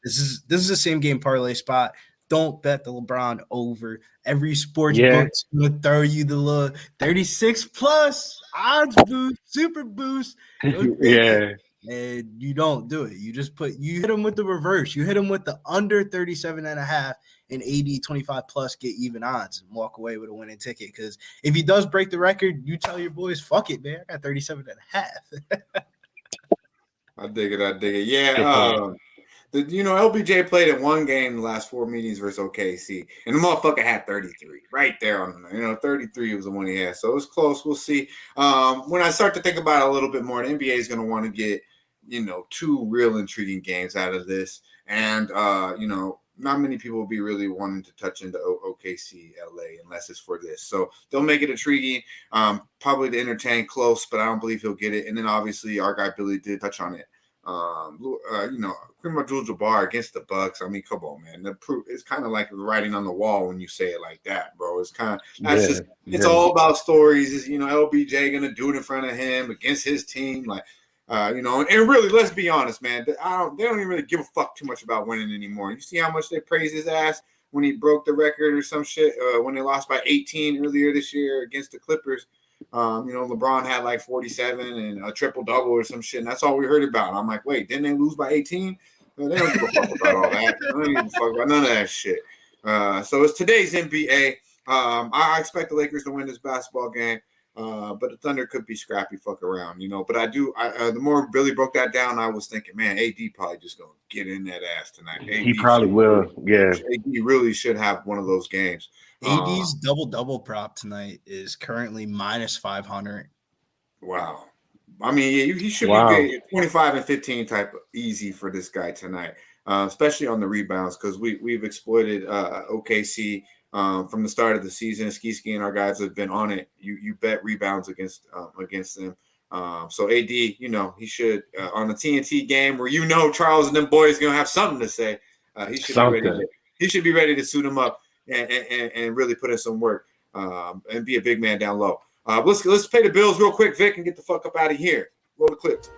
this is the same game parlay spot. Don't bet the LeBron over. Every sports book's going to throw you the little 36-plus odds boost, super boost. And you don't do it. You hit them with the reverse. You hit them with the under 37.5 and 25-plus get even odds and walk away with a winning ticket. Because if he does break the record, you tell your boys, fuck it, man. I got 37.5. I dig it. Yeah. LBJ played in one game in the last 4 meetings versus OKC, and the motherfucker had 33 right there on him. 33 was the one he had, so it was close. We'll see. When I start to think about it a little bit more, the NBA is going to want to get 2 real intriguing games out of this, and not many people will be really wanting to touch into OKC LA unless it's for this. So they'll make it intriguing, probably to entertain close, but I don't believe he'll get it. And then obviously our guy Billy did touch on it. Kareem Abdul-Jabbar against the Bucks. I mean, come on, man. The proof is kind of like writing on the wall when you say it like that, bro. It's kind of it's all about stories. Is LBJ gonna do it in front of him against his team? Like, And really, let's be honest, man. They don't even really give a fuck too much about winning anymore. You see how much they praise his ass when he broke the record or some shit when they lost by 18 earlier this year against the Clippers. LeBron had like 47 and a triple-double or some shit, and that's all we heard about. I'm like, wait, didn't they lose by 18? Well, they don't give a fuck about all that. They don't give a fuck about none of that shit. So it's today's NBA. I expect the Lakers to win this basketball game. But the Thunder could be scrappy, fuck around, But the more Billy broke that down, I was thinking, man, AD probably just gonna get in that ass tonight. He probably will. Yeah, AD really should have one of those games. AD's double prop tonight is currently minus 500. Wow. I mean, he should be 25 and 15 type of easy for this guy tonight, especially on the rebounds because we've exploited OKC. From the start of the season, Ski and our guys have been on it. You bet rebounds against them. So AD, he should on the TNT game where Charles and them boys gonna have something to say. He should be ready to suit him up and really put in some work and be a big man down low. Let's pay the bills real quick, Vic, and get the fuck up out of here. Roll the clips.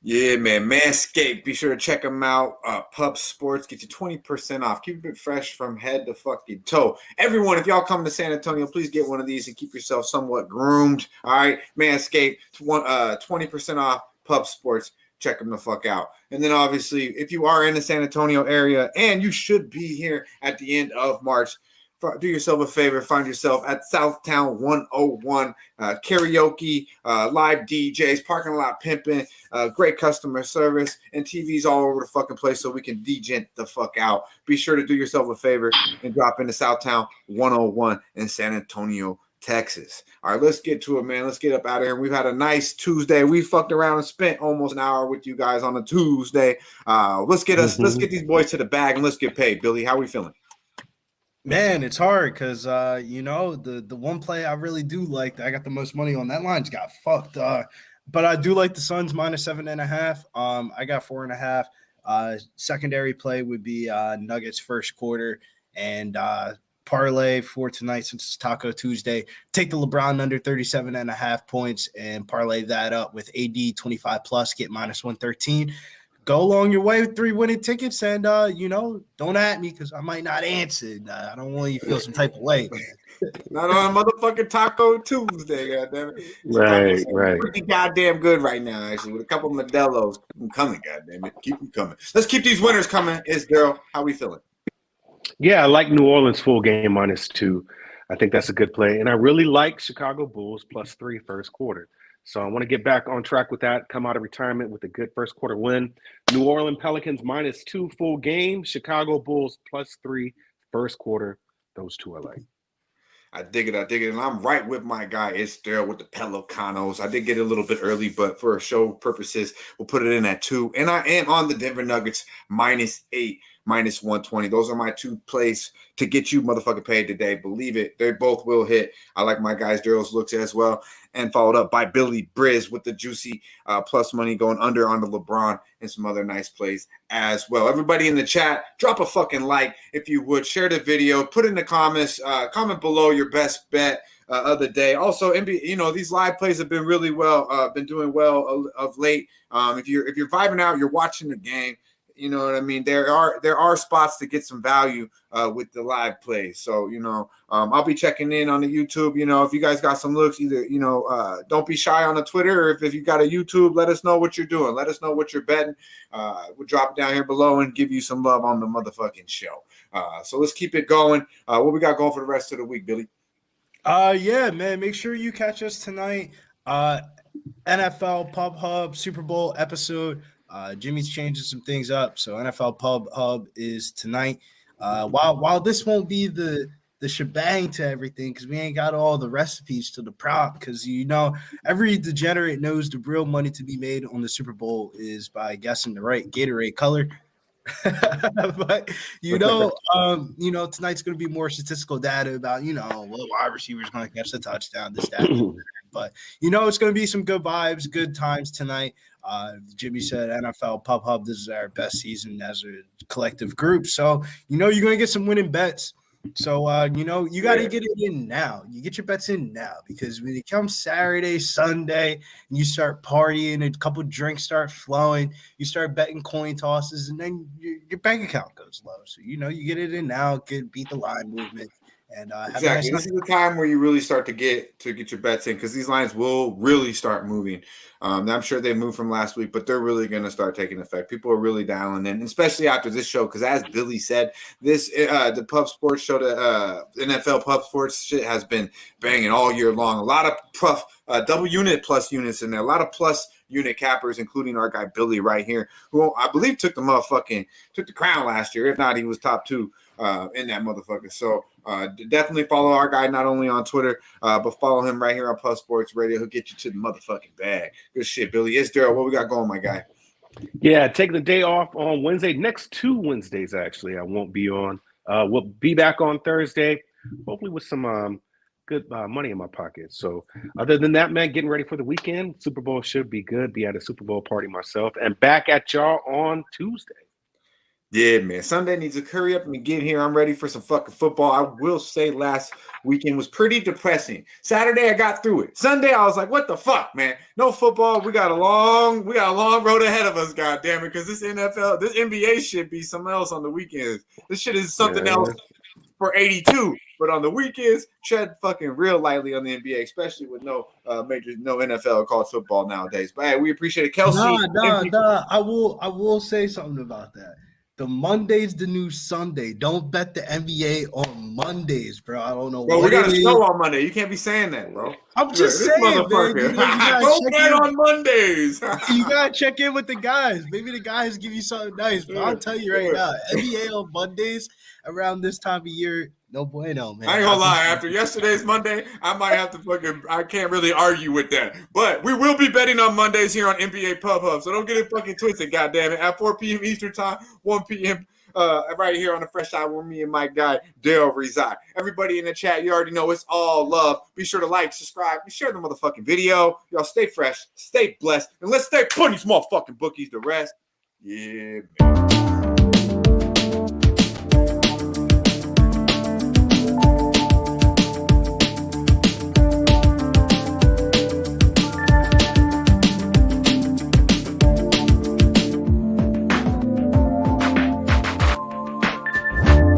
Yeah, man. Manscaped. Be sure to check them out. Pub Sports. Get you 20% off. Keep it fresh from head to fucking toe. Everyone, if y'all come to San Antonio, please get one of these and keep yourself somewhat groomed. All right. Manscaped. 20% off. Pub Sports. Check them the fuck out. And then obviously, if you are in the San Antonio area, and you should be here at the end of March, do yourself a favor, find yourself at Southtown 101, karaoke, live DJs, parking lot pimping, great customer service, and TVs all over the fucking place so we can degen the fuck out. Be sure to do yourself a favor and drop into Southtown 101 in San Antonio, Texas. All right, let's get to it, man. Let's get up out of here. We've had a nice Tuesday. We fucked around and spent almost an hour with you guys on a Tuesday. Let's get these boys to the bag and let's get paid. Billy, how we feeling? Man, it's hard because the one play I really do like that I got the most money on, that line's got fucked. But I do like the Suns minus 7.5. I got 4.5. Secondary play would be Nuggets first quarter and parlay for tonight since it's Taco Tuesday. Take the LeBron under 37.5 points and parlay that up with AD 25 plus, get minus 113. Go along your way with 3 winning tickets and, don't at me because I might not answer. I don't want you to feel some type of way. Not on a motherfucking Taco Tuesday, goddammit. Right. Pretty goddamn good right now, actually, with a couple of Modelo's. Keep them coming, goddammit. Keep them coming. Let's keep these winners coming. It's Derl. How we feeling? Yeah, I like New Orleans full game -2. I think that's a good play. And I really like Chicago Bulls +3 first quarter. So I want to get back on track with that, come out of retirement with a good first quarter win. New Orleans Pelicans -2 full game. Chicago Bulls +3 first quarter. Those two I like. I dig it. And I'm right with my guy, it's there with the Pelicanos. I did get a little bit early, but for show purposes, we'll put it in at 2. And I am on the Denver Nuggets -8, -120. Those are my 2 plays to get you motherfucking paid today. Believe it. They both will hit. I like my guys' Daryl's looks as well. And followed up by Billy Briz with the juicy plus money going under on the LeBron and some other nice plays as well. Everybody in the chat, drop a fucking like if you would. Share the video. Put in the comments. Comment below your best bet of the day. Also, these live plays have been really well, been doing well of late. If you're vibing out, you're watching the game. you know what I mean? There are spots to get some value with the live plays. So, I'll be checking in on the YouTube. If you guys got some looks, either, don't be shy on the Twitter. Or if you got a YouTube, let us know what you're doing. Let us know what you're betting. We'll drop it down here below and give you some love on the motherfucking show. So let's keep it going. What we got going for the rest of the week, Billy? Yeah, man. Make sure you catch us tonight. NFL Pub Hub Super Bowl episode. Jimmy's changing some things up, so NFL Pub Hub is tonight. While this won't be the shebang to everything, because we ain't got all the recipes to the prop, because every degenerate knows the real money to be made on the Super Bowl is by guessing the right Gatorade color. But tonight's going to be more statistical data about what wide receiver's going to catch the touchdown, this, that, but it's going to be some good vibes, good times tonight. Jimmy said NFL Pub Hub, this is our best season as a collective group, so you're going to get some winning bets. So you got to get it in now. You get your bets in now, because when it comes Saturday, Sunday, and you start partying, a couple drinks start flowing, you start betting coin tosses, and then your bank account goes low. So you get it in now, beat the line movement. And exactly, this is the time where you really start to get your bets in, because these lines will really start moving. I'm sure they moved from last week, but they're really going to start taking effect. People are really dialing in, especially after this show, because as Billy said, this the Pub Sports show, the NFL Pub Sports shit has been banging all year long. A lot of double unit plus units in there, a lot of plus unit cappers, including our guy Billy right here, who I believe took the crown last year. If not, he was top 2 in that motherfucker. So definitely follow our guy, not only on Twitter, but follow him right here on Puff Sports Radio. He'll get you to the motherfucking bag. Good shit, Billy. It's Derl. What we got going, my guy? Yeah, taking the day off on Wednesday. Next 2 Wednesdays, actually, I won't be on. We'll be back on Thursday, hopefully with some good money in my pocket. So other than that, man, getting ready for the weekend. Super Bowl should be good. Be at a Super Bowl party myself, and back at y'all on Tuesday. Yeah, man. Sunday needs to hurry up and get here. I'm ready for some fucking football. I will say last weekend was pretty depressing. Saturday, I got through it. Sunday, I was like, what the fuck, man? No football. We got a long road ahead of us, goddamn it, because this NBA shit be something else on the weekends. This shit is something else for 82. But on the weekends, tread fucking real lightly on the NBA, especially with no NFL college football nowadays. But hey, we appreciate it. Kelsey. Nah. I will say something about that. The Monday's the new Sunday. Don't bet the NBA on Mondays, bro. I don't know. Bro, we got a show on Monday. You can't be saying that, bro. I'm just saying, man. Don't bet on Mondays. You gotta check in with the guys. Maybe the guys give you something nice. But I'll tell you right now, NBA on Mondays around this time of year, no bueno, man. I ain't gonna lie. After yesterday's Monday, I might have to I can't really argue with that. But we will be betting on Mondays here on NBA Pub Hub. So don't get it fucking twisted, goddammit. At 4 p.m. Eastern time, 1 p.m. Right here on the Fresh Eye where me and my guy Derl reside. Everybody in the chat, you already know it's all love. Be sure to like, subscribe, and share the motherfucking video. Y'all stay fresh, stay blessed, and let's stay putting these motherfucking bookies to rest. Yeah, man.